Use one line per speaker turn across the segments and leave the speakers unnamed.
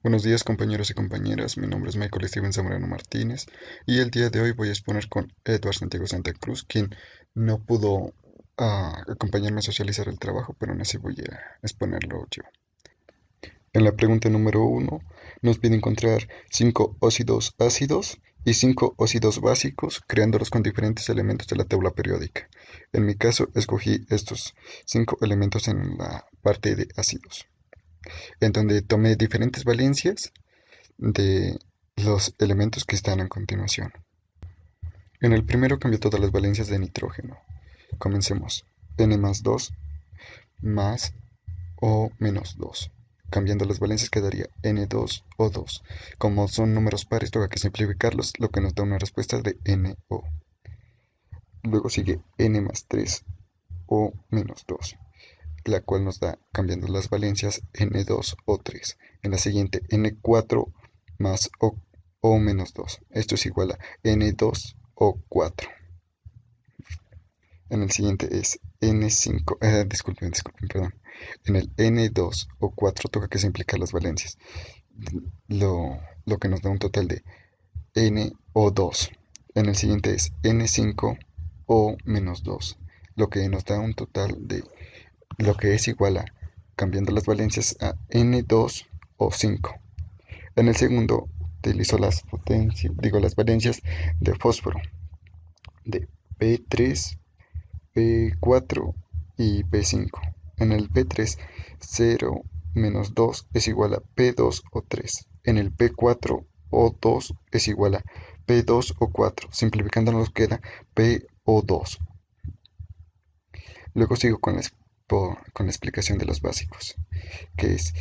Buenos días compañeros y compañeras, mi nombre es Michael Steven Zamorano Martínez y el día de hoy voy a exponer con Edward Santiago Santa Cruz, quien no pudo acompañarme a socializar el trabajo, pero aún así voy a exponerlo yo. En la pregunta número uno nos pide encontrar 5 óxidos ácidos y 5 óxidos básicos, creándolos con diferentes elementos de la tabla periódica. En mi caso, escogí estos 5 elementos en la parte de ácidos, en donde tomé diferentes valencias de los elementos que están a continuación. En el primero cambio todas las valencias de nitrógeno. Comencemos. N más 2 más O menos 2. Cambiando las valencias quedaría N2O2. Como son números pares, toca que simplificarlos, lo que nos da una respuesta de NO. Luego sigue N más 3 O menos 2, la cual nos da, cambiando las valencias, N2O3. En la siguiente, N4 más O menos 2. Esto es igual a N2O4. En el siguiente es N5, disculpen, perdón. En el N2O4 toca que se implican las valencias, lo que nos da un total de NO2. En el siguiente es N5O menos 2, lo que nos da un total de lo que es igual a, cambiando las valencias, a N2O5. En el segundo utilizo las valencias de fósforo de P3, P4 y P5. En el P3, 0 menos 2 es igual a P2 o 3. En el P4, O2 es igual a P2 o 4. Simplificando nos queda PO2. Luego sigo con la explicación de los básicos, que es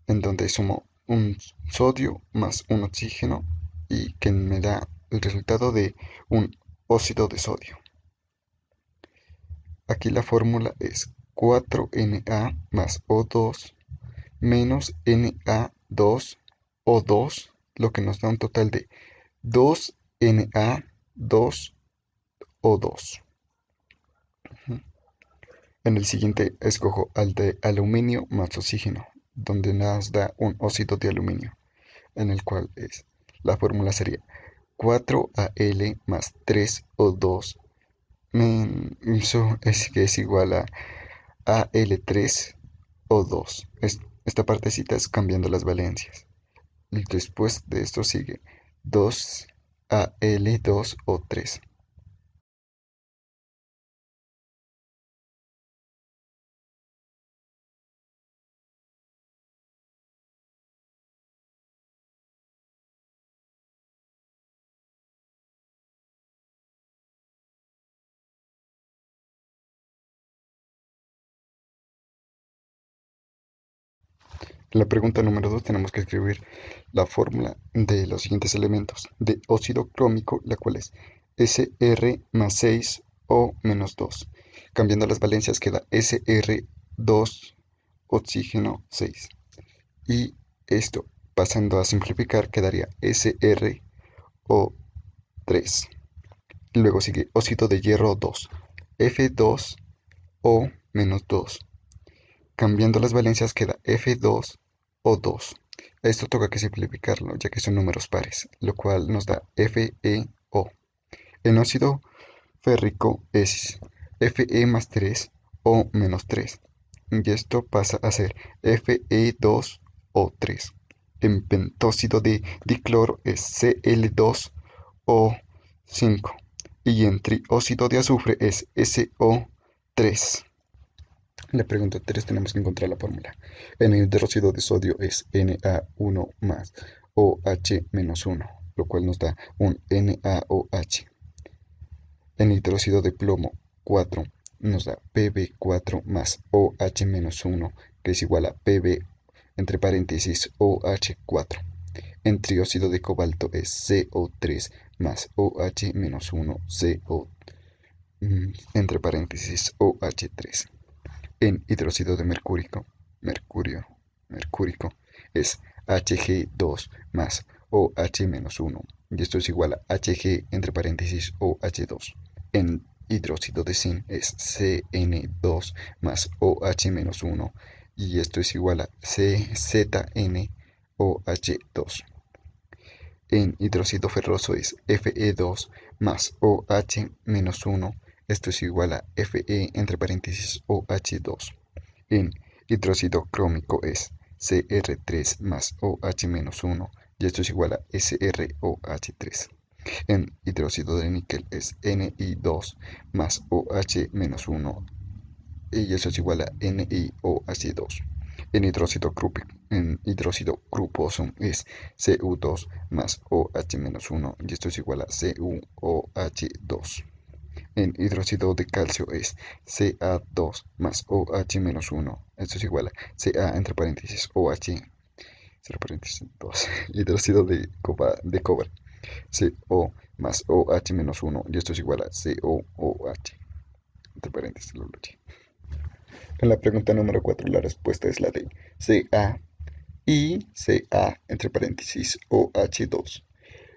en donde sumo un sodio más un oxígeno y que me da el resultado de un óxido de sodio. Aquí la fórmula es 4Na más O2 menos Na2O2, lo que nos da un total de 2Na2O2. En el siguiente escojo al de aluminio más oxígeno, donde nos da un óxido de aluminio, en el cual la fórmula sería 4Al más 3O2, eso es que es igual a Al3O2. Esta partecita es cambiando las valencias. Y después de esto sigue 2Al2O3. En la pregunta número 2 tenemos que escribir la fórmula de los siguientes elementos de óxido crómico, la cual es Sr más 6O menos 2. Cambiando las valencias queda Sr2 oxígeno 6. Y esto, pasando a simplificar, quedaría SrO3. Luego sigue óxido de hierro 2, F2O menos 2. Cambiando las valencias queda F2O2. Esto toca que simplificarlo, ya que son números pares, lo cual nos da FeO. En óxido férrico es Fe más 3 O menos 3. Y esto pasa a ser Fe2O3. En pentóxido de dicloro es Cl2O5. Y en trióxido de azufre es SO3. En la pregunta 3 tenemos que encontrar la fórmula. En el hidróxido de sodio es Na1 más OH menos 1, lo cual nos da un NaOH. En hidróxido de plomo 4 nos da Pb4 más OH menos 1, que es igual a Pb entre paréntesis OH4. En trióxido de cobalto es CO3 más OH menos 1 CO entre paréntesis OH3. En hidróxido de mercúrico es Hg2 más OH-1, y esto es igual a Hg entre paréntesis OH2. En hidróxido de zinc es Cn2 más OH-1, y esto es igual a CZN OH2. En hidróxido ferroso es Fe2 más OH-1. Esto es igual a Fe entre paréntesis OH2. En hidróxido crómico es Cr3 más OH-1 y esto es igual a SrOH3. En hidróxido de níquel es Ni2 más OH-1 y eso es igual a NiOH2. En hidróxido gruposo es Cu2 más OH-1 y esto es igual a CuOH2. En hidróxido de calcio es Ca2 más OH-1. Esto es igual a Ca entre paréntesis OH, entre paréntesis 2. Hidróxido de cobre, CO más OH-1 y esto es igual a COOH, entre paréntesis lo bloqueé. En la pregunta número 4 la respuesta es la de Ca y Ca entre paréntesis OH2.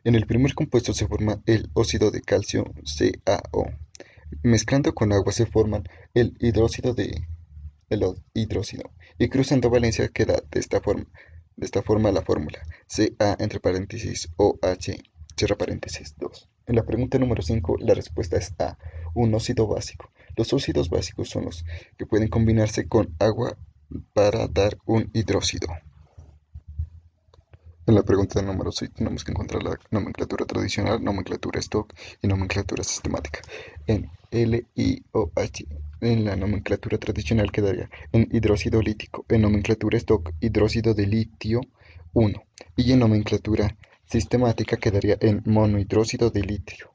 En el primer compuesto se forma el óxido de calcio CaO. Mezclando con agua se forman el hidróxido y cruzando valencia queda de esta forma la fórmula Ca entre paréntesis OH cierra paréntesis 2. En la pregunta número 5 la respuesta es A, un óxido básico. Los óxidos básicos son los que pueden combinarse con agua para dar un hidróxido. En la pregunta número 6 tenemos que encontrar la nomenclatura tradicional, nomenclatura stock y nomenclatura sistemática. En LiOH, en la nomenclatura tradicional quedaría en hidróxido lítico, en nomenclatura stock hidróxido de litio 1 y en nomenclatura sistemática quedaría en monohidróxido de litio.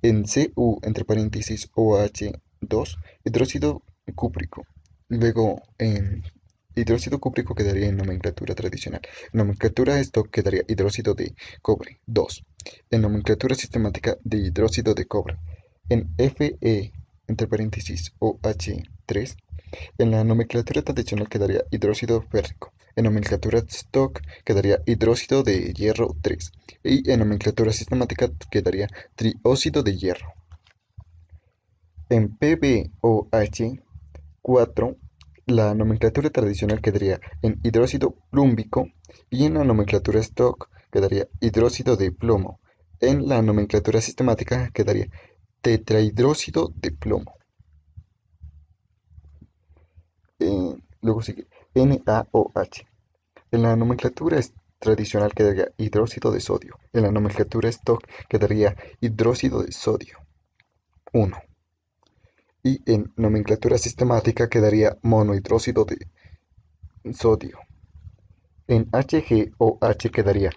En Cu entre paréntesis OH2 hidróxido cúprico. Luego en hidróxido cúprico quedaría en nomenclatura tradicional. En nomenclatura stock quedaría hidróxido de cobre 2. En nomenclatura sistemática de hidróxido de cobre. En Fe entre paréntesis OH3. En la nomenclatura tradicional quedaría hidróxido férrico. En nomenclatura stock quedaría hidróxido de hierro 3. Y en nomenclatura sistemática quedaría trióxido de hierro. En PbOH4 la nomenclatura tradicional quedaría en hidróxido plúmbico y en la nomenclatura stock quedaría hidróxido de plomo. En la nomenclatura sistemática quedaría tetrahidróxido de plomo. Luego sigue NaOH. En la nomenclatura tradicional quedaría hidróxido de sodio. En la nomenclatura stock quedaría hidróxido de sodio 1. Y en nomenclatura sistemática quedaría monohidróxido de sodio. En HgOH quedaría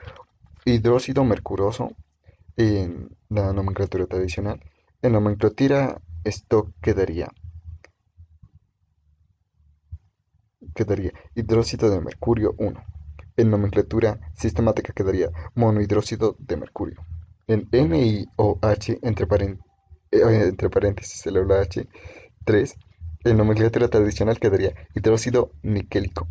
hidróxido mercuroso en la nomenclatura tradicional. En nomenclatura stock quedaría hidróxido de mercurio 1. En nomenclatura sistemática quedaría monohidróxido de mercurio. En NiOH entre paréntesis el H 3. En nomenclatura tradicional quedaría hidróxido niquélico.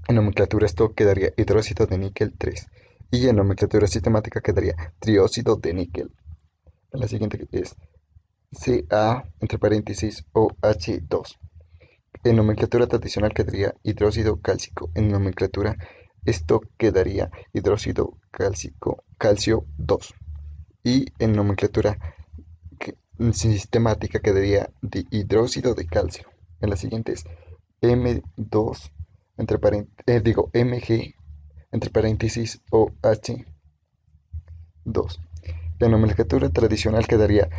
En nomenclatura stock quedaría hidróxido de níquel 3. Y en nomenclatura sistemática quedaría trióxido de níquel. La siguiente es Ca entre paréntesis OH2. En nomenclatura tradicional quedaría hidróxido cálcico. En nomenclatura stock quedaría hidróxido calcio 2. Y en nomenclatura sistemática quedaría hidróxido de calcio. En la siguiente es M2 Mg entre paréntesis OH2. En nomenclatura tradicional quedaría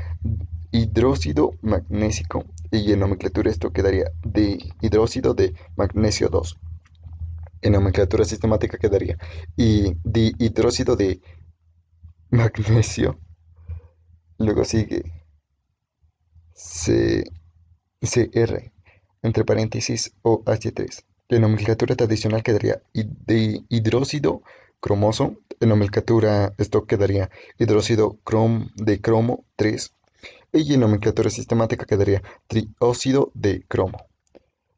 hidróxido magnésico y en nomenclatura esto quedaría de hidróxido de magnesio 2. En nomenclatura sistemática quedaría dihidróxido de magnesio. Luego sigue Cr entre paréntesis OH3. En nomenclatura tradicional quedaría de hidróxido cromoso. En nomenclatura stock quedaría hidróxido de cromo 3. Y en nomenclatura sistemática quedaría trióxido de cromo.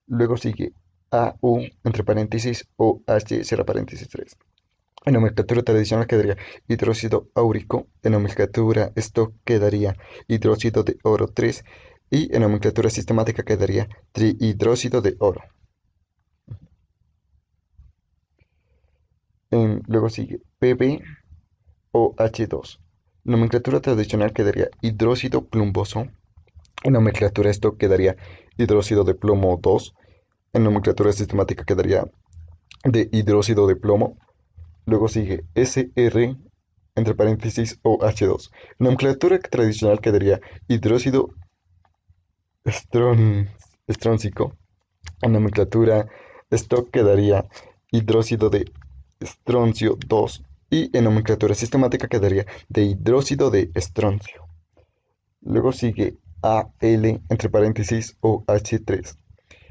Luego sigue AU entre paréntesis OH cierra paréntesis 3. En nomenclatura tradicional quedaría hidróxido áurico. En nomenclatura stock quedaría hidróxido de oro 3. Y en nomenclatura sistemática quedaría trihidróxido de oro. Luego sigue PbOH2. Nomenclatura tradicional quedaría hidróxido plumboso. En nomenclatura esto quedaría hidróxido de plomo 2. En nomenclatura sistemática quedaría de hidróxido de plomo. Luego sigue SR entre paréntesis OH2. Nomenclatura tradicional quedaría hidróxido estron- estróncico. En nomenclatura esto quedaría hidróxido de estroncio 2 y en nomenclatura sistemática quedaría de hidróxido de estroncio. Luego sigue Al entre paréntesis OH3.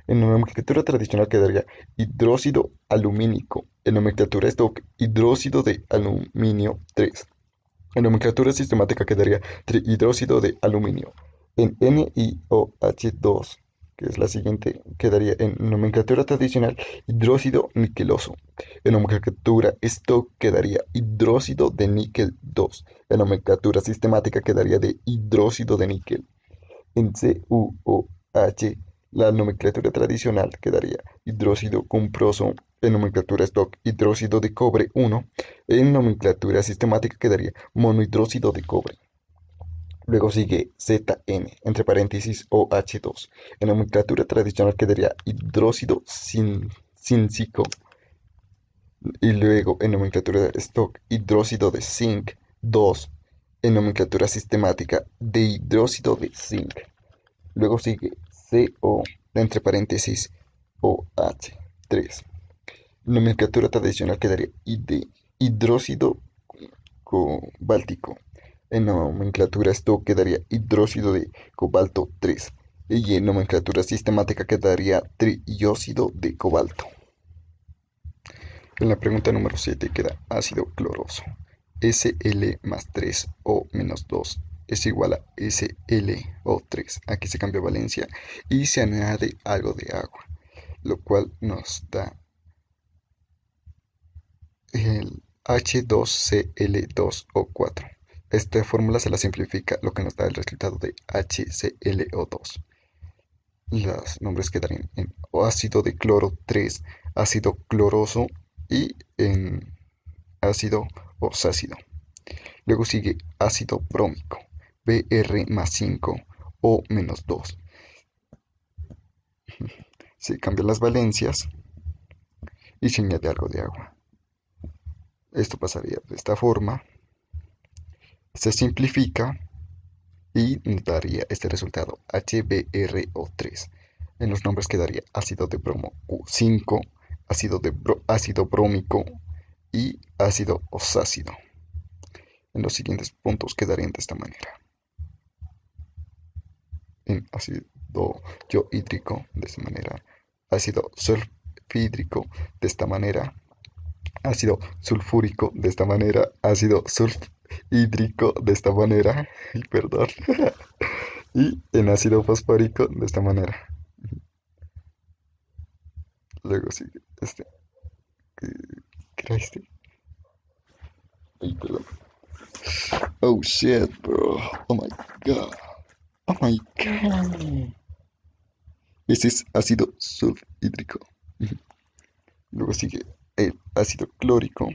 En nomenclatura tradicional quedaría hidróxido alumínico. En nomenclatura stock, hidróxido de aluminio 3. En nomenclatura sistemática quedaría trihidróxido de aluminio. En NiOH2, que es la siguiente, quedaría en nomenclatura tradicional hidróxido niqueloso. En nomenclatura stock quedaría hidróxido de níquel 2. En nomenclatura sistemática quedaría de hidróxido de níquel. En CuOH, la nomenclatura tradicional quedaría hidróxido cuproso. En nomenclatura stock, hidróxido de cobre 1. En nomenclatura sistemática quedaría monohidróxido de cobre. Luego sigue Zn, entre paréntesis OH2. En nomenclatura tradicional quedaría hidróxido zincíco. Y luego en nomenclatura stock, hidróxido de zinc 2. En nomenclatura sistemática, dihidróxido de zinc. Luego sigue CO, entre paréntesis, OH3. Nomenclatura tradicional quedaría hidróxido cobáltico. En nomenclatura esto quedaría hidróxido de cobalto 3. Y en nomenclatura sistemática quedaría trióxido de cobalto. En la pregunta número 7 queda ácido cloroso. Sl más 3 o menos 2 es igual a SlO3. Aquí se cambia valencia y se añade algo de agua, lo cual nos da el H2Cl2O4. Esta fórmula se la simplifica, lo que nos da el resultado de HClO2. Los nombres quedarían en ácido de cloro 3, ácido cloroso y en ácido osácido. Luego sigue ácido brómico, Br más 5 o menos 2. Se cambian las valencias y se añade algo de agua. Esto pasaría de esta forma, se simplifica y nos daría este resultado, HBrO3. En los nombres quedaría ácido de bromo 5, ácido brómico y ácido osácido. En los siguientes puntos quedarían de esta manera. En ácido yohídrico de esta manera, ácido sulfhídrico de esta manera, ácido sulfúrico de esta manera, ácido sulfhídrico de esta manera, perdón, y en ácido fosfórico de esta manera. Luego sigue este, ¿qué era este? Ay, perdón. Oh shit, bro. Oh my god. Oh my god. Este es ácido sulfhídrico. Luego sigue el ácido clórico.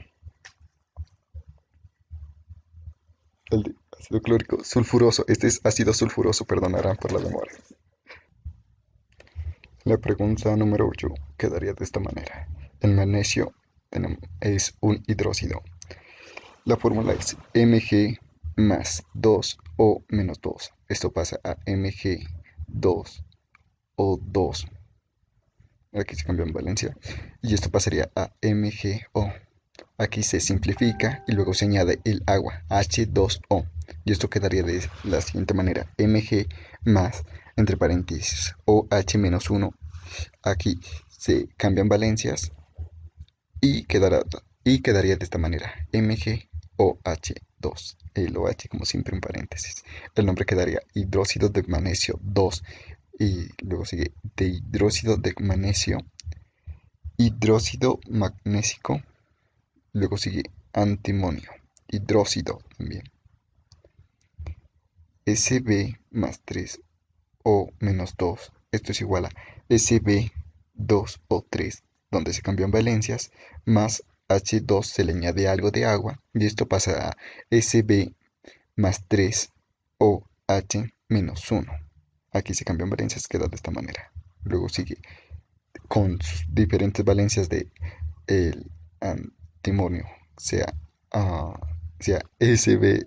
El de ácido clórico sulfuroso. Este es ácido sulfuroso, perdonarán por la demora. La pregunta número 8 quedaría de esta manera. El magnesio es un hidróxido. La fórmula es Mg más 2 o menos 2. Esto pasa a Mg2 o 2. Aquí se cambia en valencia. Y esto pasaría a MgO. Aquí se simplifica y luego se añade el agua, H2O. Y esto quedaría de la siguiente manera. Mg más, entre paréntesis, OH menos 1. Aquí se cambian valencias y, quedaría de esta manera. MgOH2. El OH como siempre en paréntesis. El nombre quedaría hidróxido de magnesio 2. Y luego sigue dihidróxido de magnesio, hidróxido magnésico, luego sigue antimonio, hidróxido también, Sb más 3 o menos 2, esto es igual a Sb2 o 3, donde se cambian valencias, más H2 se le añade algo de agua y esto pasa a Sb más 3 OH menos 1. Aquí se cambian valencias, queda de esta manera. Luego sigue con sus diferentes valencias de el antimonio, sea, sea Sb,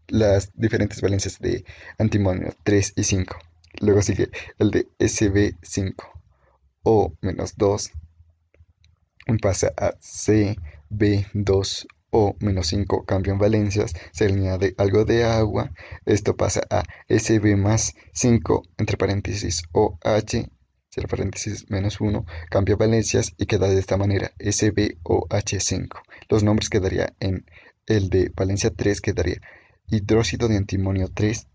las diferentes valencias de antimonio 3 y 5. Luego sigue el de Sb5 O menos 2 pasa a Cb2O-5, cambio en valencias, se le añade algo de agua, esto pasa a Sb más 5, entre paréntesis OH, cierra paréntesis menos 1, cambia valencias y queda de esta manera, SbOH5. Los nombres quedaría en el de valencia 3, quedaría hidróxido de antimonio 3,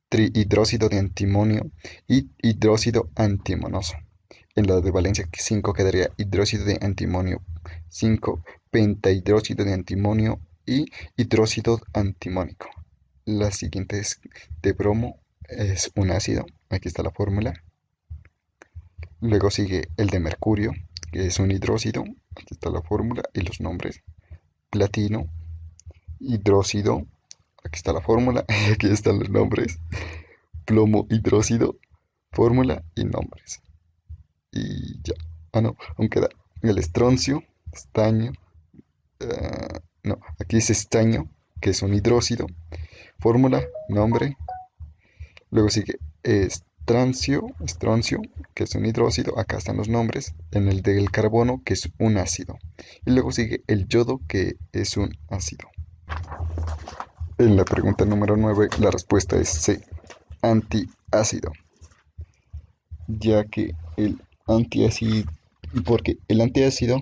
trihidróxido de antimonio y hidróxido antimonoso. En la de valencia 5 quedaría hidróxido de antimonio 5, pentahidróxido de antimonio y hidróxido antimónico. La siguiente es de bromo, es un ácido, aquí está la fórmula. Luego sigue el de mercurio, que es un hidróxido, aquí está la fórmula y los nombres. Platino, hidróxido, aquí está la fórmula y aquí están los nombres. Plomo, hidróxido, fórmula y nombres. Y ya. No, aún queda el estroncio, estaño. No, aquí es estaño, que es un hidróxido. Fórmula, nombre. Luego sigue estroncio, que es un hidróxido. Acá están los nombres. En el del carbono, que es un ácido. Y luego sigue el yodo, que es un ácido. En la pregunta número 9, la respuesta es C, antiácido. Ya que el antiácido, porque el antiácido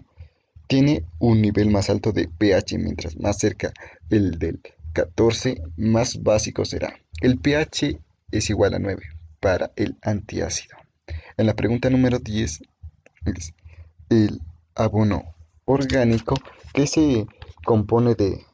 tiene un nivel más alto de pH, mientras más cerca el del 14, más básico será. El pH es igual a 9 para el antiácido. En la pregunta número 10 es el abono orgánico que se compone de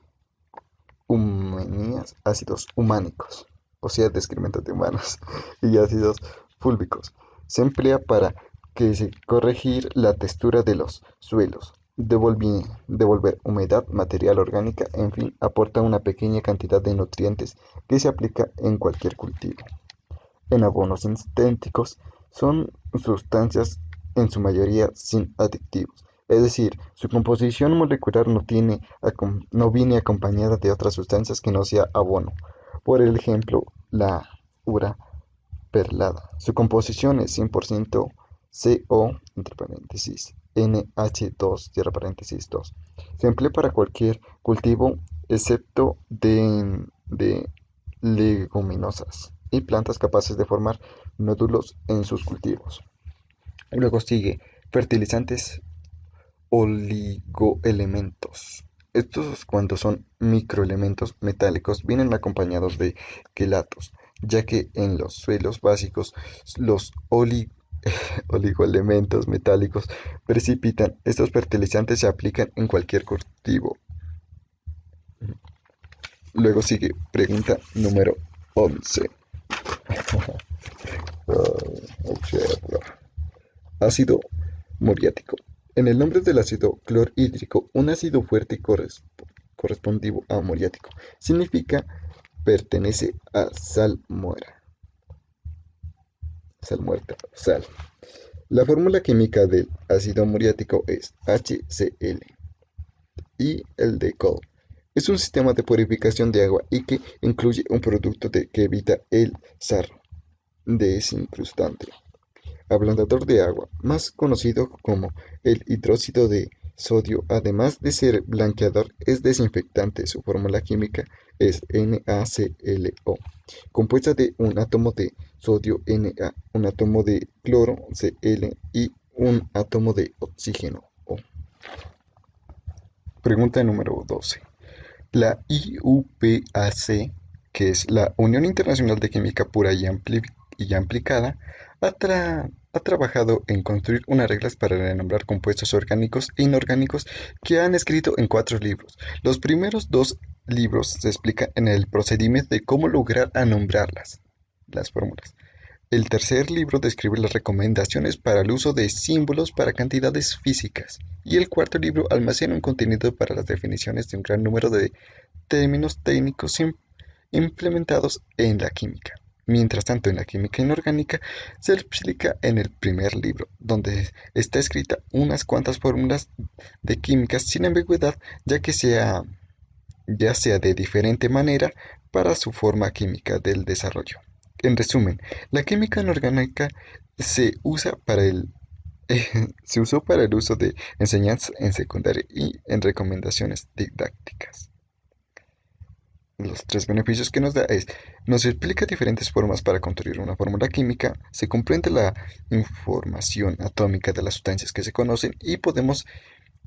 ácidos humánicos, o sea, de excrementos de humanos, y ácidos fúlbicos. Se emplea para que se corregir la textura de los suelos, devolver humedad, material orgánica, en fin, aporta una pequeña cantidad de nutrientes que se aplica en cualquier cultivo. En abonos sintéticos son sustancias en su mayoría sin aditivos, es decir, su composición molecular no viene acompañada de otras sustancias que no sea abono. Por ejemplo, la ura perlada. Su composición es 100% CO, entre paréntesis, NH2, cierra paréntesis 2. Se emplea para cualquier cultivo excepto de leguminosas y plantas capaces de formar nódulos en sus cultivos. Luego sigue fertilizantes oligoelementos. Estos, cuando son microelementos metálicos, vienen acompañados de quelatos, ya que en los suelos básicos los oligoelementos metálicos precipitan. Estos fertilizantes se aplican en cualquier cultivo. Luego sigue pregunta número 11. Ácido muriático. En el nombre del ácido clorhídrico, un ácido fuerte y correspondivo a muriático, significa pertenece a sal muerta. Sal. La fórmula química del ácido muriático es HCl y el de Cole. Es un sistema de purificación de agua y que incluye un producto que evita el sarro desincrustante. Ablandador de agua, más conocido como el hidróxido de sodio, además de ser blanqueador, es desinfectante. Su fórmula química es NaClO, compuesta de un átomo de sodio Na, un átomo de cloro Cl y un átomo de oxígeno O. Pregunta número 12. La IUPAC, que es la Unión Internacional de Química Pura y Aplicada, ha trabajado en construir unas reglas para renombrar compuestos orgánicos e inorgánicos que han escrito en 4 libros. Los primeros 2 libros se explican en el procedimiento de cómo lograr a nombrarlas, las fórmulas. El tercer libro describe las recomendaciones para el uso de símbolos para cantidades físicas. Y el cuarto libro almacena un contenido para las definiciones de un gran número de términos técnicos implementados en la química. Mientras tanto, en la química inorgánica se explica en el primer libro, donde está escrita unas cuantas fórmulas de química sin ambigüedad, ya sea de diferente manera para su forma química del desarrollo. En resumen, la química inorgánica se usa para el se usó para el uso de enseñanza en secundaria y en recomendaciones didácticas. Los tres beneficios que nos da es, nos explica diferentes formas para construir una fórmula química, se comprende la información atómica de las sustancias que se conocen y podemos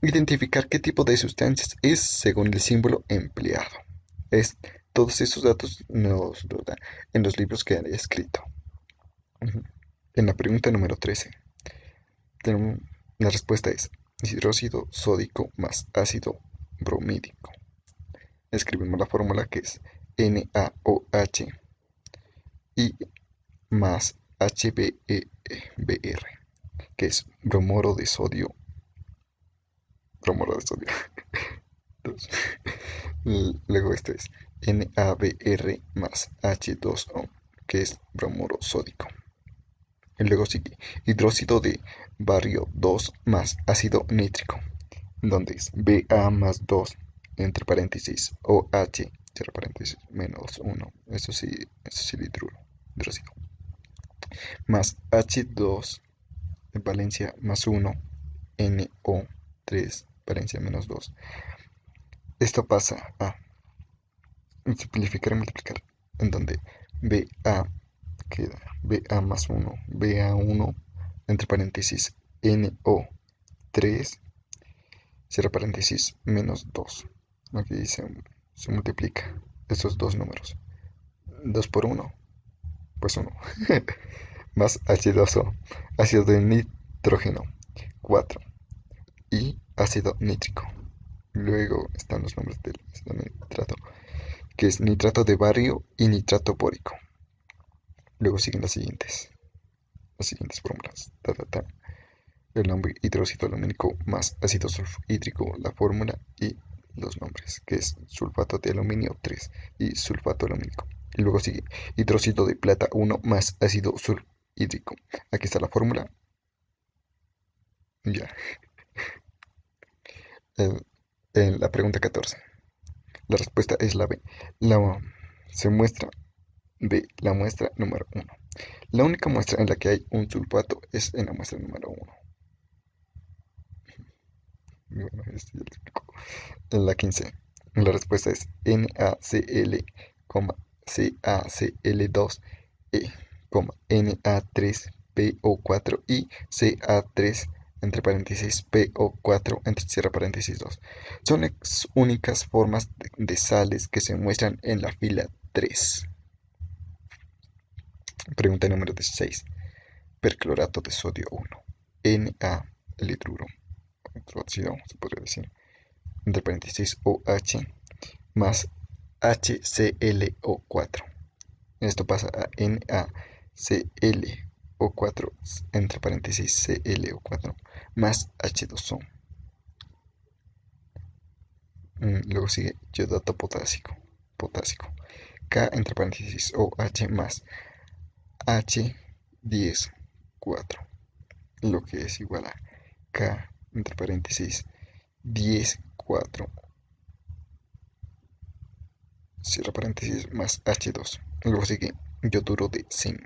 identificar qué tipo de sustancias es según el símbolo empleado. Es, todos esos datos nos los da en los libros que he escrito. En la pregunta número 13, la respuesta es hidróxido sódico más ácido bromídico. Escribimos la fórmula que es NaOH y más HBr, que es bromuro de sodio. Luego esto es NaBr más H2O, que es bromuro sódico. Y luego sigue hidróxido de bario 2 más ácido nítrico, donde es Ba más 2 entre paréntesis OH, cierra paréntesis, menos 1, eso sí hidróxido, más H2 de valencia más 1, NO3, valencia menos 2. Esto pasa a simplificar y multiplicar, en donde Ba queda Ba más 1, Ba1 entre paréntesis NO3, cierra paréntesis, menos 2. Aquí se multiplica estos dos números. 2 por 1, pues 1. Más H2O, ácido de nitrógeno, 4. Y ácido nítrico. Luego están los nombres del nitrato, que es nitrato de bario y nitrato bórico. Luego siguen las siguientes fórmulas. El nombre hidróxido alumínico más ácido sulfhídrico, la fórmula y los nombres, que es sulfato de aluminio 3 y sulfato alumínico. Y luego sigue hidróxido de plata 1 más ácido sulfhídrico. Aquí está la fórmula. Ya. En la pregunta 14. La respuesta es la B. Se muestra B, la muestra número 1. La única muestra en la que hay un sulfato es en la muestra número 1. Bueno, esto ya lo explico. En la 15, la respuesta es NaCl, CaCl2E, Na3PO4 y Ca3 entre paréntesis PO4 entre cierra paréntesis 2. Son las únicas formas de sales que se muestran en la fila 3. Pregunta número 16. Perclorato de sodio 1. Na, el hidruro, otro óxido, se podría decir, entre paréntesis OH más HClO4. Esto pasa a NaClO4 entre paréntesis ClO4 más H2O. Luego sigue yodato potásico, K entre paréntesis OH más H10,4, lo que es igual a K entre paréntesis 10,4, cierra paréntesis, más H2. Luego sigue yoduro de zinc,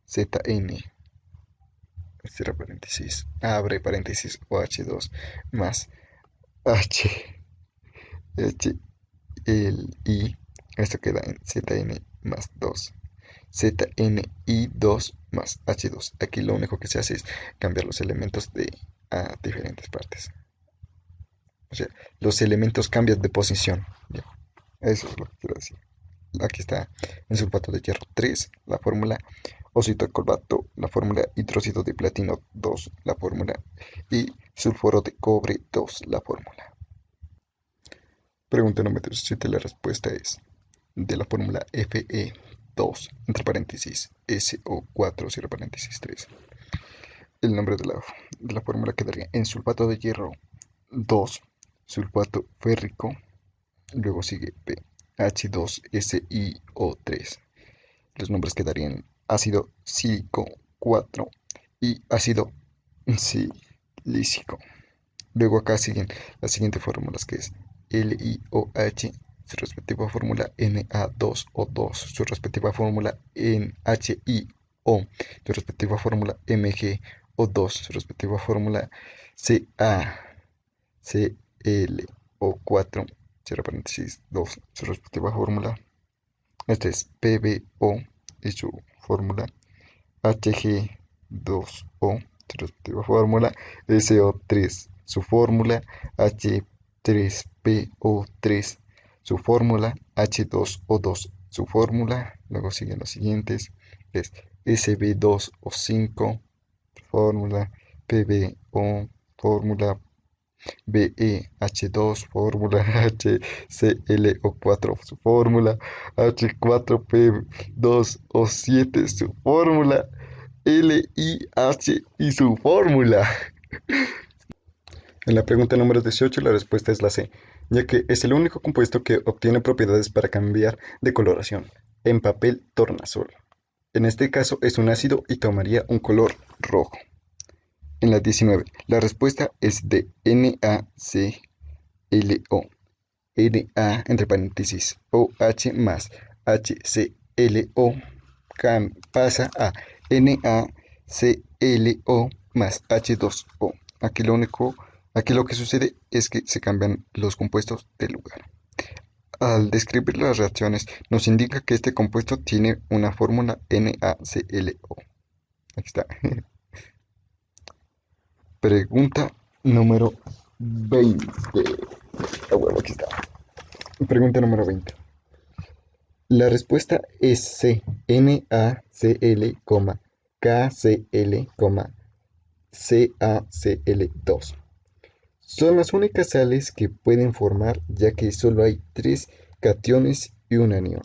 Zn, cierra paréntesis, abre paréntesis, OH2 más HI. Esto queda en Zn más 2. ZNI2 más H2. Aquí lo único que se hace es cambiar los elementos a diferentes partes. O sea, los elementos cambian de posición. ¿Ya? Eso es lo que quiero decir. Aquí está el sulfato de hierro 3, la fórmula, óxido de cobalto, la fórmula, hidróxido de platino 2, la fórmula, y sulfuro de cobre 2, la fórmula. Pregunta número 17, la respuesta es de la fórmula Fe 2, entre paréntesis, SO4, cierra paréntesis 3. El nombre de la fórmula quedaría en sulfato de hierro 2, sulfato férrico, luego sigue H2SiO3. Los nombres quedarían ácido cílico 4 y ácido silícico. Luego acá siguen las siguientes fórmulas que es LiOH, su respectiva fórmula Na2O2, su respectiva fórmula NHIO, su respectiva fórmula MgO2, su respectiva fórmula CaClO4, cierra paréntesis 2, su respectiva fórmula. Este es PbO y su fórmula Hg2O, su respectiva fórmula SO3, su fórmula H3PO3, su fórmula H2O2, su fórmula. Luego siguen los siguientes, es Sb2O5, fórmula PbO, fórmula BeH2, fórmula HClO4, su fórmula H4P2O7, su fórmula LiH y su fórmula. En la pregunta número 18 la respuesta es la C, ya que es el único compuesto que obtiene propiedades para cambiar de coloración en papel tornasol. En este caso es un ácido y tomaría un color rojo. En la 19, la respuesta es de NaClO. Na entre paréntesis OH más HClO pasa a NaClO más H2O. Aquí lo que sucede es que se cambian los compuestos de lugar. Al describir las reacciones nos indica que este compuesto tiene una fórmula NaClO. Aquí está. Pregunta número 20. Bueno, aquí está. Pregunta número 20. La respuesta es C, NaCl, KCl, CaCl2. Son las únicas sales que pueden formar, ya que solo hay 3 cationes y un anión.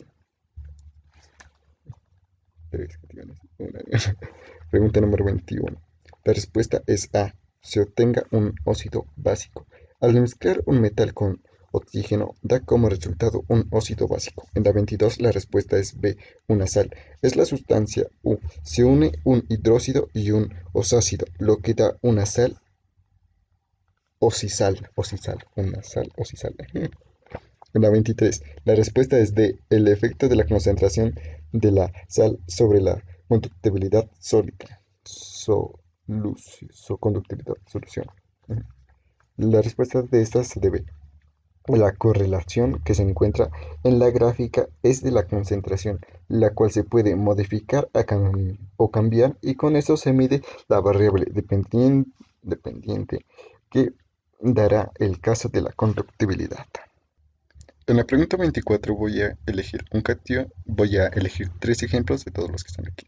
3 cationes y un anión. Pregunta número 21. La respuesta es A, se obtenga un óxido básico. Al mezclar un metal con oxígeno da como resultado un óxido básico. En la 22 la respuesta es B, una sal. Es la sustancia U. Se une un hidróxido y un osácido, lo que da una sal una sal ocisal. En la 23 la respuesta es D, el efecto de la concentración de la sal sobre la conductividad sólida. Conductividad, solución. La respuesta de esta se debe la correlación que se encuentra en la gráfica es de la concentración, la cual se puede modificar o cambiar, y con eso se mide la variable dependiente que dará el caso de la conductibilidad. En la pregunta 24 voy a elegir un catión, voy a elegir 3 ejemplos de todos los que están aquí.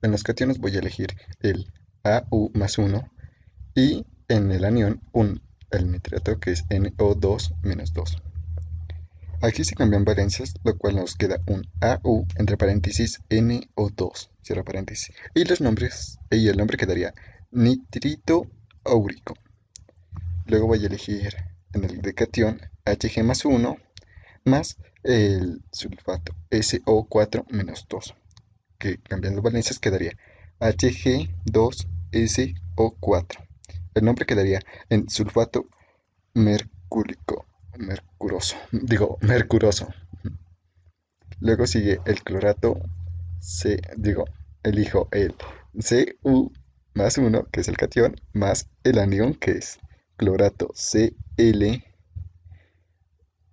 En los cationes voy a elegir el Au más 1 y en el anión el nitrato que es NO2 menos 2. Aquí se cambian valencias, lo cual nos queda un Au entre paréntesis NO2, cierra paréntesis. Y el nombre quedaría nitrito áurico. Luego voy a elegir en el decatión Hg más 1 más el sulfato SO4 menos 2, que cambiando valencias quedaría Hg2SO4. El nombre quedaría en sulfato mercuroso. Luego sigue el clorato elijo el Cu más 1, que es el catión, más el anión, que es clorato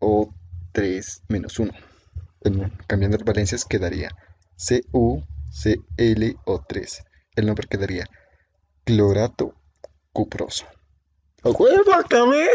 ClO3 menos 1. Cambiando las valencias quedaría CuClO3. El nombre quedaría clorato cuproso. ¡A huevo, acabé!